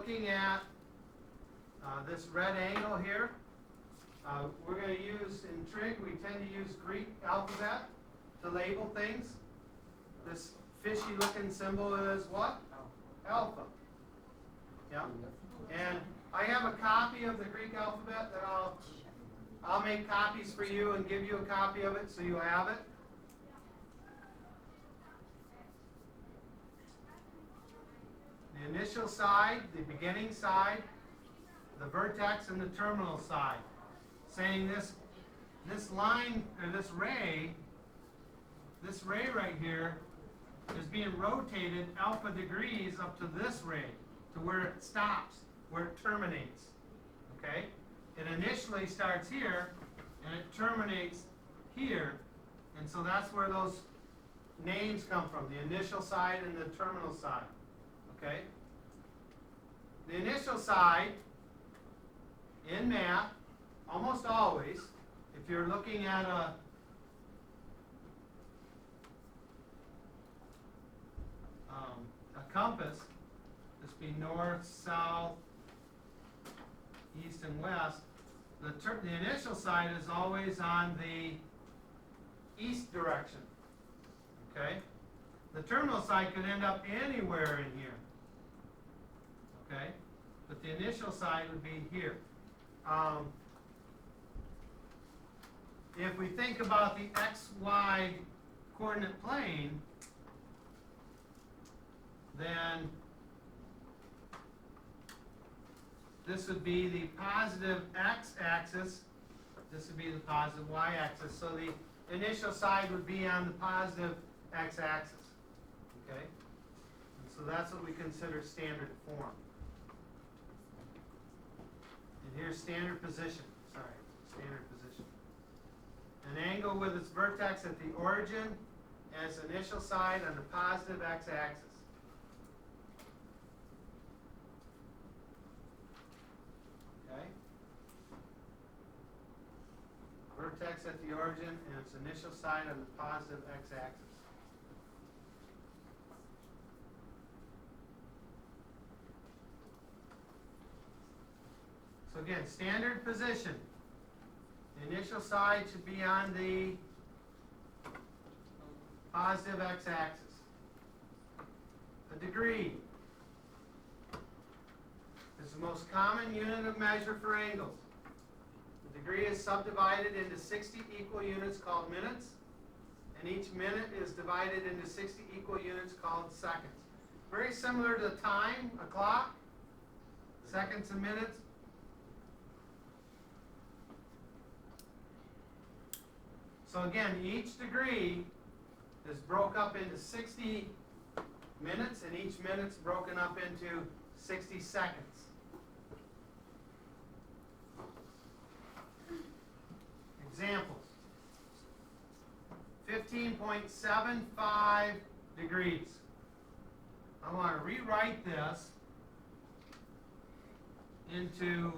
looking at this red angle here, we're going to use, in trig, we tend to use Greek alphabet to label things. This fishy looking symbol is what? Alpha. Yeah. And I have a copy of the Greek alphabet that I'll make copies for you and give you a copy of it so you have it. The initial side, the beginning side, the vertex, and the terminal side. Saying this line, or this ray right here is being rotated alpha degrees up to this ray, to where it stops, where it terminates. Okay? It initially starts here, and it terminates here, and so that's where those names come from, the initial side and the terminal side. Okay? The initial side, in math, almost always, if you're looking at a compass, this be north, south, east, and west, the initial side is always on the east direction. Okay? The terminal side could end up anywhere in here. Okay? But the initial side would be here. If we think about the XY coordinate plane, then this would be the positive x-axis. This would be the positive y-axis. So the initial side would be on the positive x-axis. Okay? And so that's what we consider standard form. And here's standard position. Sorry, standard position. An angle with its vertex at the origin and its initial side on the positive x-axis. Okay? Vertex at the origin and its initial side on the positive x-axis. So again, standard position. The initial side should be on the positive x-axis. A degree is the most common unit of measure for angles. The degree is subdivided into 60 equal units called minutes, and each minute is divided into 60 equal units called seconds. Very similar to time, a clock, seconds and minutes. So again, each degree is broke up into 60 minutes, and each minute's broken up into 60 seconds. Examples. 15.75 degrees. I want to rewrite this into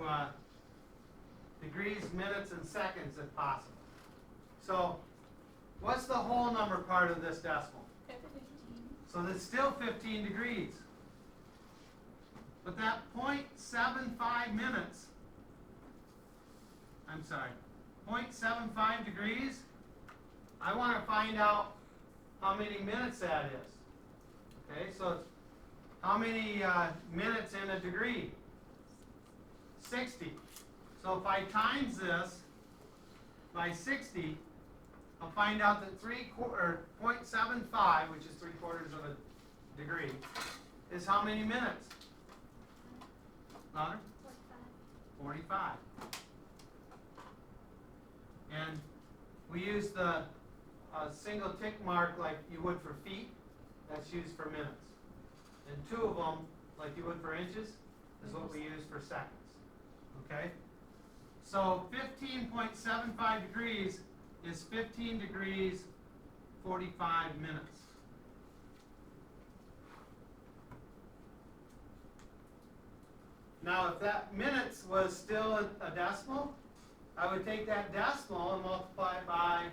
degrees, minutes, and seconds if possible. So, what's the whole number part of this decimal? 15. So that's still 15 degrees. But that 0.75 minutes, I'm sorry, 0.75 degrees, I want to find out how many minutes that is. Okay, so it's how many minutes in a degree? 60. So if I times this by 60, I'll find out that 0.75, which is 3/4 of a degree, is how many minutes? Louder? 45. And we use the single tick mark like you would for feet. That's used for minutes. And two of them, like you would for inches, is what we use for seconds. Okay? So 15.75 degrees is 15 degrees, 45 minutes. Now, if that minutes was still a decimal, I would take that decimal and multiply it by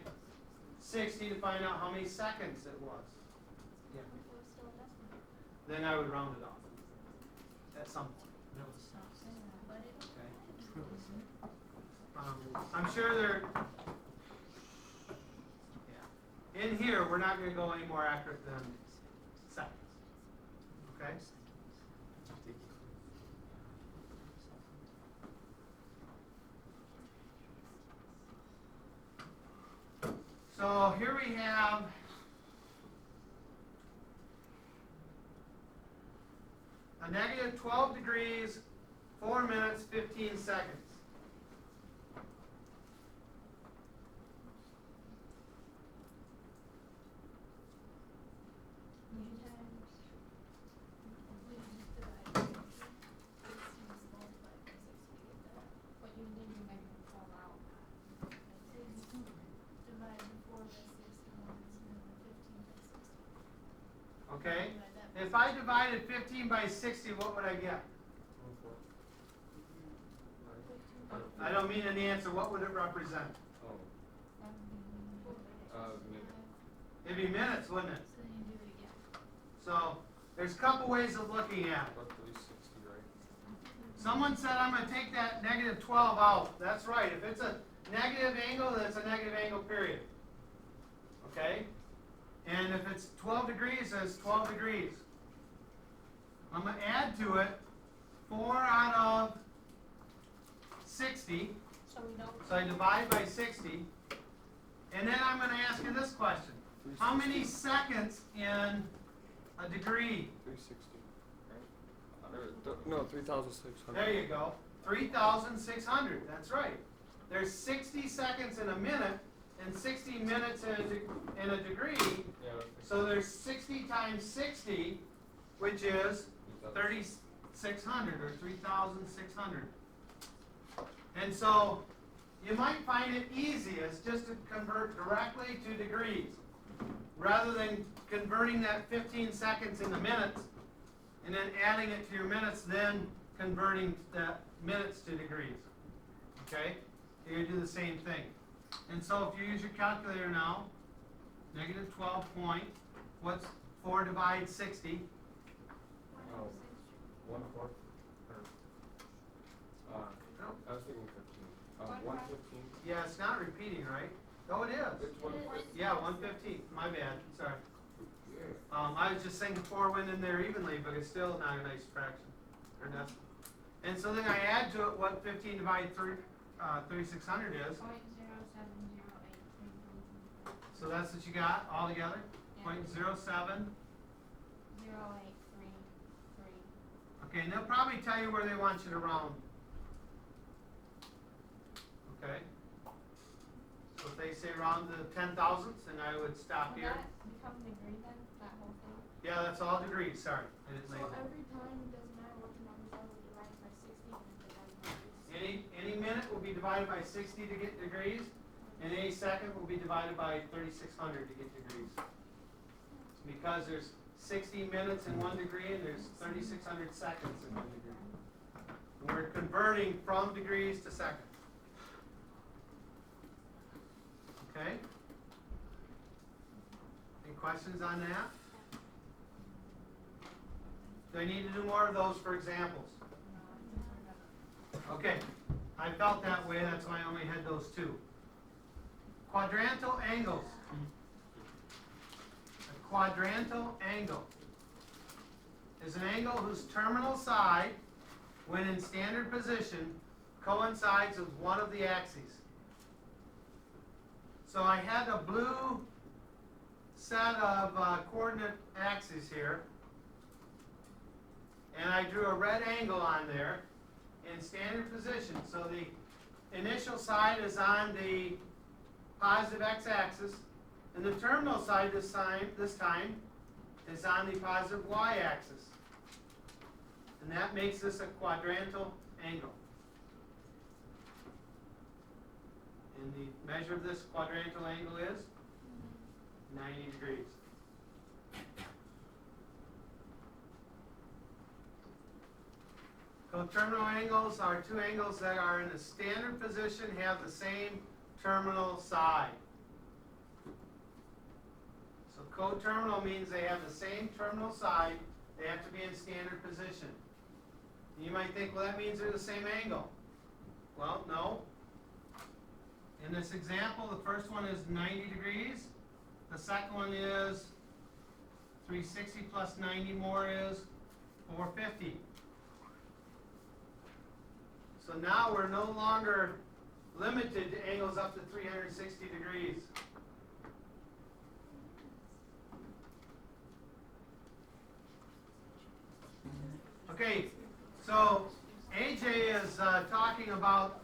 60 to find out how many seconds it was. Yeah. Then I would round it off at some point. I'm sure they're, yeah. In here, we're not going to go any more accurate than seconds. Okay? So here we have a negative 12 degrees, 4 minutes, 15 seconds. Okay? If I divided 15 by 60, what would I get? I don't mean an answer. What would it represent? It'd be minutes, wouldn't it? So there's a couple ways of looking at it. Someone said I'm going to take that negative 12 out. That's right. If it's a negative angle, then it's a negative angle, period. Okay? And if it's 12 degrees, then it's 12 degrees. I'm going to add to it 4 out of 60. So I divide by 60. And then I'm going to ask you this question. How many seconds in a degree? 360. Right? No, 3,600. There you go. 3,600. That's right. There's 60 seconds in a minute and 60 minutes in a degree. Yeah. So there's 60 times 60, which is 3,600 or 3,600. And so you might find it easiest just to convert directly to degrees rather than converting that 15 seconds into minutes and then adding it to your minutes, then converting that minutes to degrees. Okay? You're going to do the same thing. And so if you use your calculator now, negative 12 point, what's 4 divided 60? Oh, 1/4. I was thinking 15. 115. Yeah, it's not repeating, right? Oh, it is. It's 115. Yeah, 115. My bad. Sorry. I was just saying 4 went in there evenly, but it's still not a nice fraction or decimal. And so then I add to it what 15 divided 3,600 is. 0.070833. So that's what you got all together? Yeah. 0.07. 0833. Okay, and they'll probably tell you where they want you to round. Okay? So if they say round to 10,000ths, then I would stop Would here. that become degree then, that whole thing? Yeah, that's all degrees. Sorry, I didn't So label it. every time, it doesn't matter what the numbers are, we divide it by 60 and divide it by 60. Any minute will be divided by 60 to get degrees, and any second will be divided by 3,600 to get degrees. Because there's 60 minutes in 1 degree and there's 3,600 seconds in 1 degree. And we're converting from degrees to seconds. Okay? Any questions on that? Do I need to do more of those for examples? Okay, I felt that way, that's why I only had those 2. Quadrantal angles. A quadrantal angle is an angle whose terminal side, when in standard position, coincides with one of the axes. So I had a blue set of coordinate axes here, and I drew a red angle on there in standard position. So the initial side is on the positive x-axis, and the terminal side this time is on the positive y-axis. And that makes this a quadrantal angle. And the measure of this quadrantal angle is 90 degrees. Coterminal angles are 2 angles that are in a standard position, have the same terminal side. So coterminal means they have the same terminal side, they have to be in standard position. You might think, well, that means they're the same angle. Well, no. In this example, the first one is 90 degrees. The second one is 360 plus 90 more is 450. So now we're no longer limited to angles up to 360 degrees. Okay, so AJ is talking about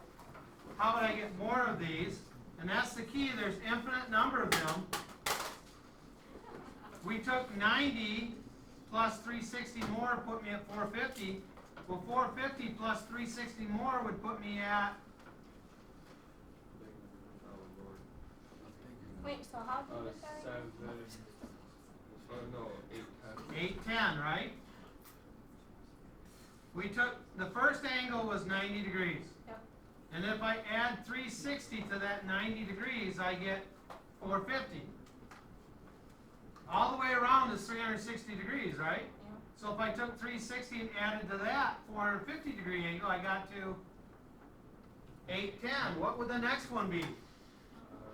how would I get more of these, and that's the key. There's infinite number of them. We took 90 plus 360 more put me at 450. Well, 450 plus 360 more would put me at, Wait, so how do you get that? 7, no, 8, 10. 810, right? We took, the first angle was 90 degrees. Yep. And if I add 360 to that 90 degrees, I get 450. All the way around is 360 degrees, right? Yeah. So if I took 360 and added to that 450 degree angle, I got to 810. What would the next one be?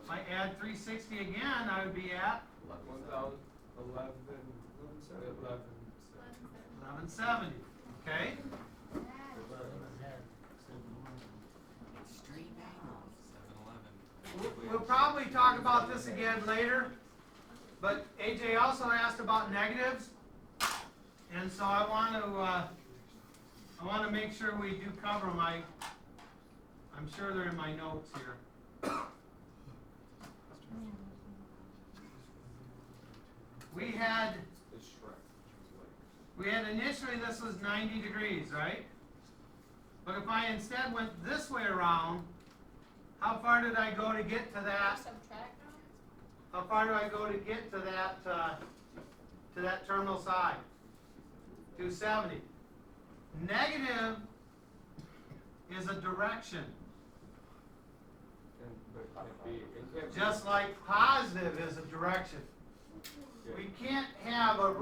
If I add 360 again, I would be at 1170. Okay? We'll probably talk about this again later, but AJ also asked about negatives, and so I want to make sure we do cover them. I'm sure they're in my notes here. We had initially this was 90 degrees, right? But if I instead went this way around, how far did I go to get to that? Subtract now? How far do I go to get to that terminal side? 270. Negative is a direction, just like positive is a direction. We can't have a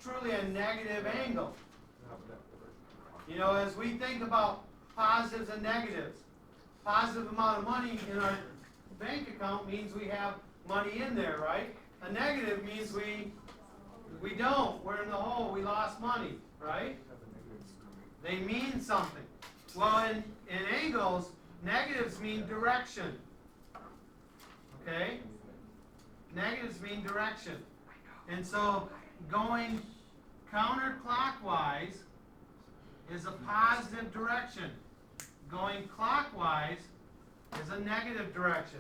truly a negative angle. You know, as we think about positives and negatives, positive amount of money in our bank account means we have money in there, right? A negative means we don't. We're in the hole. We lost money, right? They mean something. Well, in angles, negatives mean direction. Okay? Negatives mean direction. And so going counterclockwise is a positive direction. Going clockwise is a negative direction.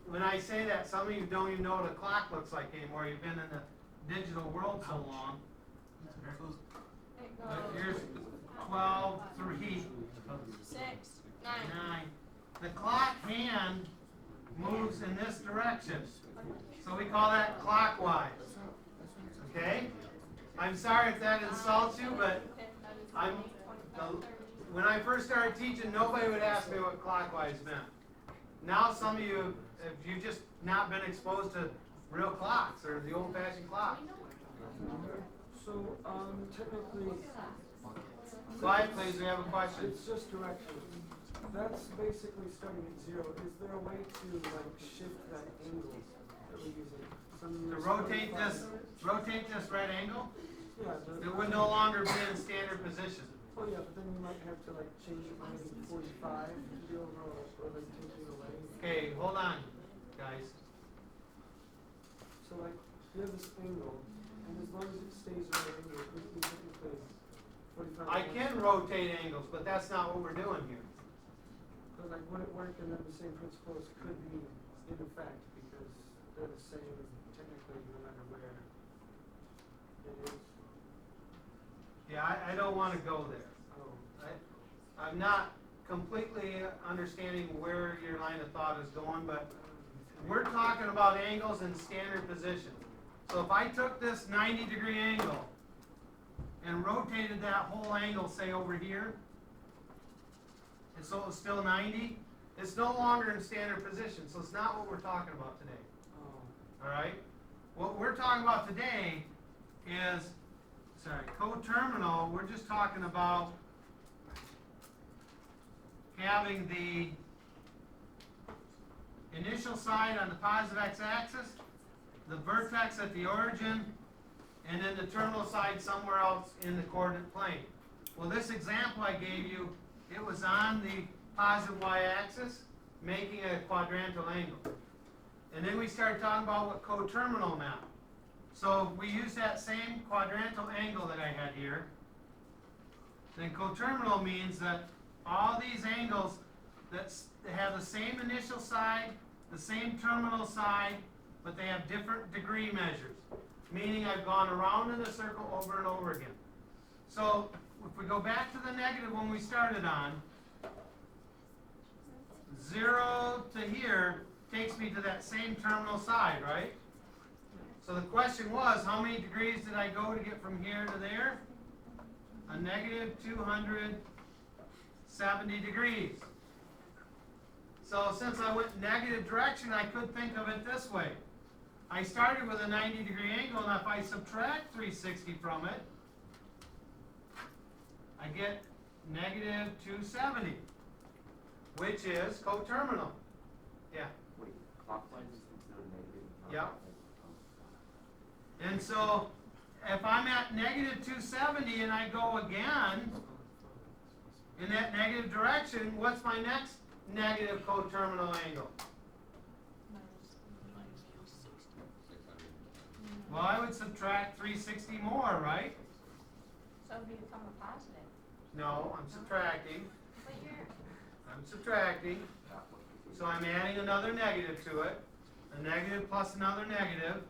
When I say that, some of you don't even know what a clock looks like anymore. You've been in the digital world so long. It goes But here's 12, 3, 6, 9. 9. The clock hand moves in this direction. So we call that clockwise. Okay? I'm sorry if that insults you, but when I first started teaching, nobody would ask me what clockwise meant. Now some of you, if you've just not been exposed to real clocks or the old-fashioned clock. So, technically, Slide, please, we have a question. it's just direction. That's basically starting at 0. Is there a way to, like, shift that angle that we're using? To rotate this red angle, Yeah, it would no longer be in standard position. oh yeah, but then you might have to, like, change it maybe 45 to the overall, or like take it away. Okay, hold on, guys. So, like, you have this angle, and as long as it stays right angle, we can technically 45. I can rotate angles, but that's not what we're doing here. But like, would it work, and then the same principles could be in effect, because they're the same technically no matter where it is? Yeah, I don't want to go there. Oh, I'm not completely understanding where your line of thought is going, but we're talking about angles in standard position. So if I took this 90-degree angle and rotated that whole angle, say over here, and so it's still 90, it's no longer in standard position, so it's not what we're talking about today. oh, All right? What we're talking about today is sorry, coterminal, we're just talking about having the initial side on the positive x-axis, the vertex at the origin, and then the terminal side somewhere else in the coordinate plane. Well, this example I gave you, it was on the positive y-axis, making a quadrantal angle. And then we started talking about what coterminal meant. So we use that same quadrantal angle that I had here. Then coterminal means that all these angles that have the same initial side, the same terminal side, but they have different degree measures. Meaning I've gone around in a circle over and over again. So if we go back to the negative one we started on, 0 to here takes me to that same terminal side, right? So the question was, how many degrees did I go to get from here to there? A negative 270 degrees. So since I went negative direction, I could think of it this way. I started with a 90-degree angle, and if I subtract 360 from it, I get negative 270, which is coterminal. Yeah. Wait, clockwise is considered negative? Yep. And so, if I'm at negative 270 and I go again in that negative direction, what's my next negative coterminal angle? Well, I would subtract 360 more, right? So it'd become a positive. No, I'm subtracting. But you're, I'm subtracting. So I'm adding another negative to it. A negative plus another negative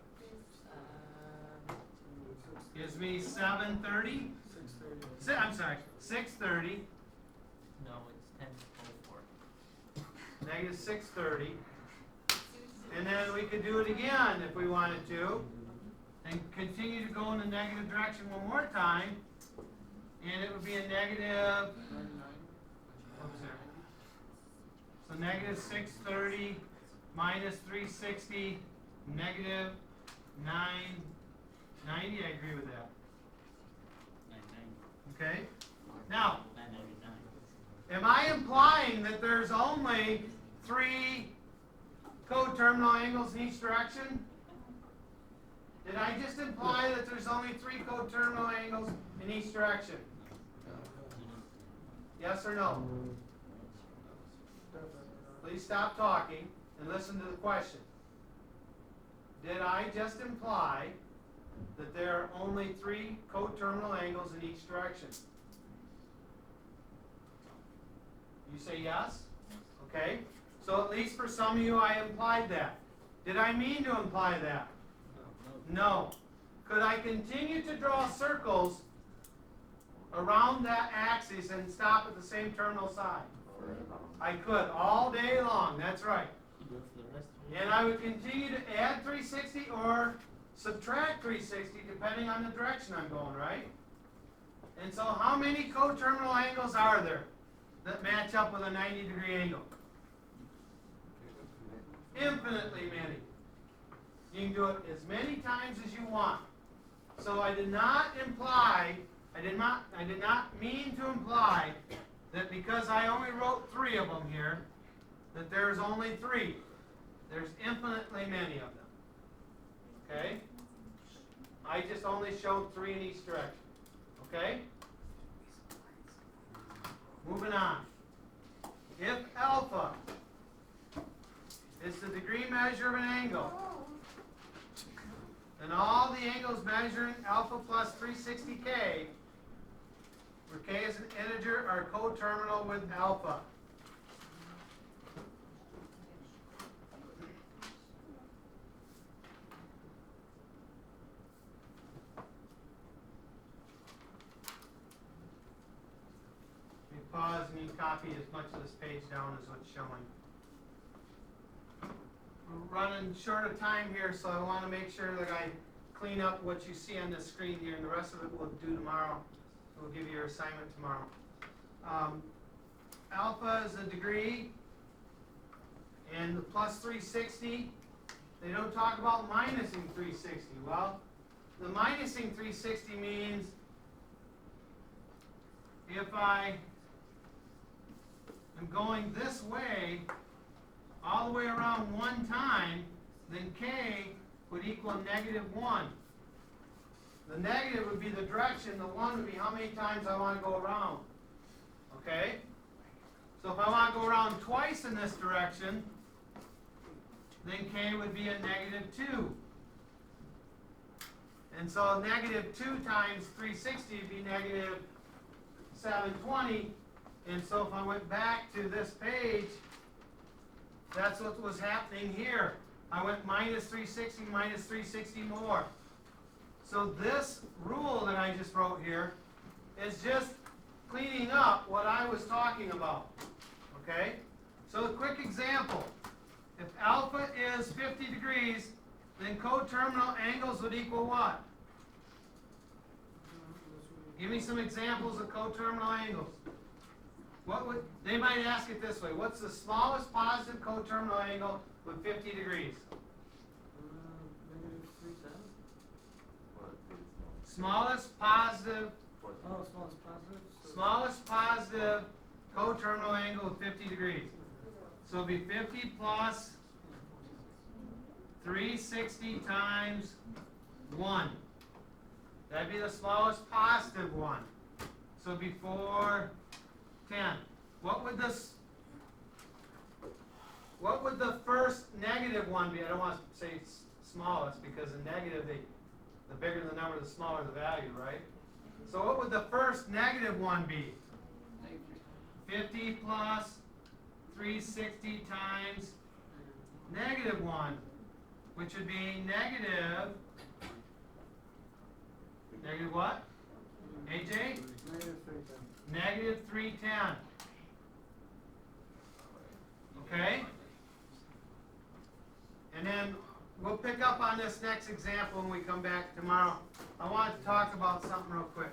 gives me 730. 630. I'm sorry, 630. No, it's 10 over 4. Negative 630. And then we could do it again if we wanted to. And continue to go in the negative direction one more time. And it would be a negative, oops, there. So negative 630 minus 360, negative 990. I agree with that. 990. Okay? Now, 999. am I implying that there's only 3 coterminal angles in each direction? Did I just imply that there's only 3 coterminal angles in each direction? Yes or no? Please stop talking and listen to the question. Did I just imply that there are only 3 coterminal angles in each direction? You say yes? Okay. So at least for some of you I implied that. Did I mean to imply that? No. Could I continue to draw circles around that axis and stop at the same terminal side? I could all day long, that's right. You do it for the rest of the And I would continue to add 360 or subtract 360 depending on the direction I'm going, right? And so how many coterminal angles are there that match up with a 90-degree angle? Infinitely many. You can do it as many times as you want. So I did not imply, I did not mean to imply that because I only wrote 3 of them here, that there's only 3. There's infinitely many of them. Okay? I just only showed 3 in each direction. Okay? Moving on. If alpha is the degree measure of an angle, then all the angles measuring alpha plus 360k, where k is an integer, are coterminal with alpha. You pause and you copy as much of this page down as what's showing. We're running short of time here, so I want to make sure that I clean up what you see on the screen here, and the rest of it we'll do tomorrow. We'll give you your assignment tomorrow. Alpha is a degree, and the plus 360, they don't talk about minusing 360. Well, the minusing 360 means if I am going this way, all the way around one time, then k would equal -1. The negative would be the direction, the 1 would be how many times I want to go around. Okay? So if I want to go around twice in this direction, then k would be a -2. And so -2 times 360 would be -720. And so if I went back to this page, that's what was happening here. I went -360, -360 more. So this rule that I just wrote here is just cleaning up what I was talking about. Okay? So a quick example. If alpha is 50 degrees, then coterminal angles would equal what? Give me some examples of coterminal angles. What would, they might ask it this way, what's the smallest positive coterminal angle with 50 degrees? Negative 310. Smallest positive, Oh, smallest positive. So smallest positive coterminal angle with 50 degrees. So it'd be 50 plus 360 times 1. That'd be the smallest positive one. So it'd be 410. What would the first negative one be? I don't want to say smallest because the negative, the bigger the number, the smaller the value, right? So what would the first negative one be? 50 plus 360 times -1, which would be negative what? AJ? negative 310. -310. Okay? And then we'll pick up on this next example when we come back tomorrow. I want to talk about something real quick.